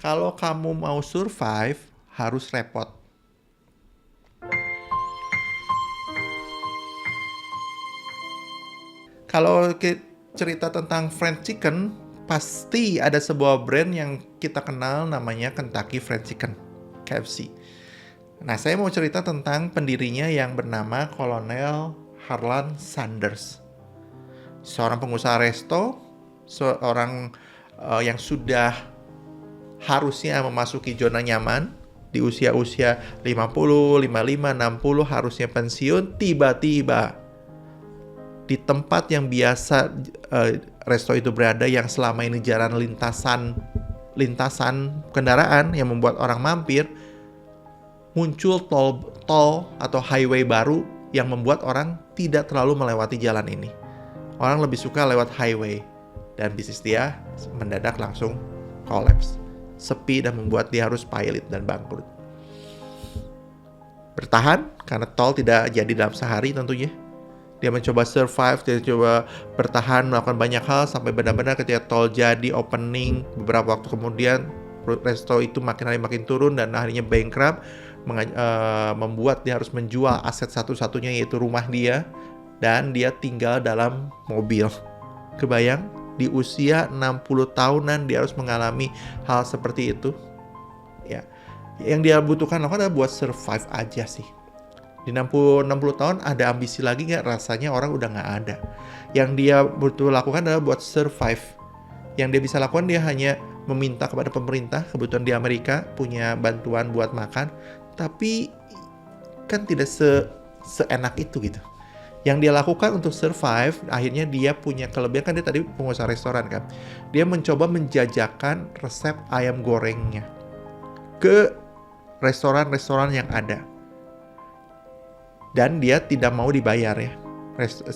Kalau kamu mau survive, harus repot. Kalau cerita tentang fried chicken, pasti ada sebuah brand yang kita kenal namanya Kentucky Fried Chicken, KFC. Nah, saya mau cerita tentang pendirinya yang bernama Kolonel Harlan Sanders. Seorang pengusaha resto, seorang yang sudah harusnya memasuki zona nyaman, di usia-usia 50, 55, 60 harusnya pensiun, tiba-tiba di tempat yang biasa resto itu berada, yang selama ini jalan lintasan kendaraan yang membuat orang mampir, muncul tol atau highway baru yang membuat orang tidak terlalu melewati jalan ini. Orang lebih suka lewat highway, dan bisnis dia mendadak langsung collapse, sepi, dan membuat dia harus pilot dan bangkrut. Bertahan karena tol tidak jadi dalam sehari tentunya. Dia mencoba survive, dia coba bertahan, melakukan banyak hal sampai benar-benar ketika tol jadi opening, beberapa waktu kemudian resto itu makin hari makin turun dan akhirnya bankrupt, membuat dia harus menjual aset satu-satunya, yaitu rumah dia, dan dia tinggal dalam mobil. Kebayang, di usia 60 tahunan dia harus mengalami hal seperti itu. Ya, yang dia butuhkan adalah buat survive aja sih. Di 60 tahun ada ambisi lagi nggak? Rasanya orang udah nggak ada. Yang dia butuh lakukan adalah buat survive. Yang dia bisa lakukan, dia hanya meminta kepada pemerintah, kebetulan di Amerika punya bantuan buat makan, tapi kan tidak seenak itu gitu. Yang dia lakukan untuk survive, akhirnya dia punya kelebihan, kan dia tadi pengusaha restoran kan. Dia mencoba menjajakan resep ayam gorengnya ke restoran-restoran yang ada. Dan dia tidak mau dibayar ya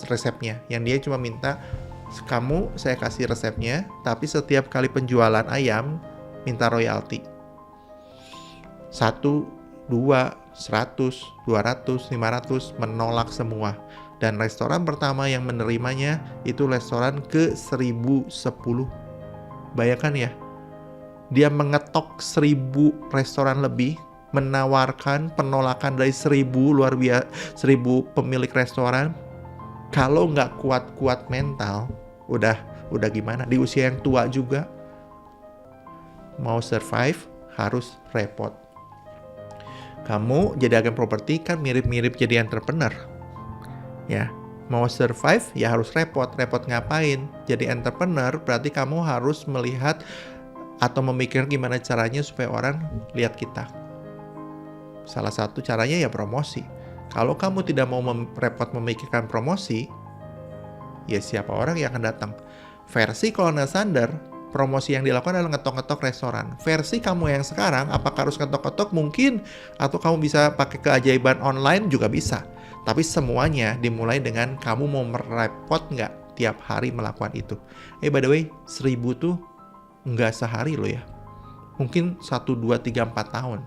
resepnya. Yang dia cuma minta, kamu saya kasih resepnya, tapi setiap kali penjualan ayam minta royalti. 1, 2, 100, 200, 500, menolak semua. Dan restoran pertama yang menerimanya itu restoran ke 1010. Bayangkan ya, dia mengetok 1000 restoran lebih, menawarkan penolakan dari 1000 luar biasa, 1000 pemilik restoran. Kalau nggak kuat-kuat mental, udah gimana? Di usia yang tua juga, mau survive harus repot. Kamu jadi agen properti kan mirip-mirip jadi entrepreneur. Ya, mau survive ya harus repot. Repot ngapain? Jadi entrepreneur berarti kamu harus melihat atau memikirkan gimana caranya supaya orang lihat kita. Salah satu caranya ya promosi. Kalau kamu tidak mau repot memikirkan promosi, ya siapa orang yang akan datang? Versi Kolonel Sanders, promosi yang dilakukan adalah ngetok-ngetok restoran. Versi kamu yang sekarang, apakah harus ngetok-ngetok? Mungkin. Atau kamu bisa pakai keajaiban online juga bisa. Tapi semuanya dimulai dengan kamu mau merepot nggak tiap hari melakukan itu. By the way, 1000 tuh nggak sehari loh ya. Mungkin 1, 2, 3, 4 tahun.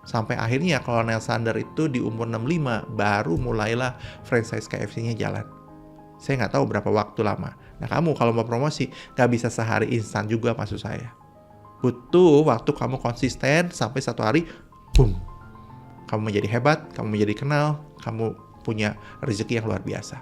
Sampai akhirnya Kolonel Sanders itu di umur 65 baru mulailah franchise KFC-nya jalan. Saya nggak tahu berapa waktu lama. Nah, kamu kalau mau promosi nggak bisa sehari instan juga, maksud saya. Butuh waktu kamu konsisten sampai satu hari, boom. Kamu menjadi hebat, kamu menjadi kenal, kamu punya rezeki yang luar biasa.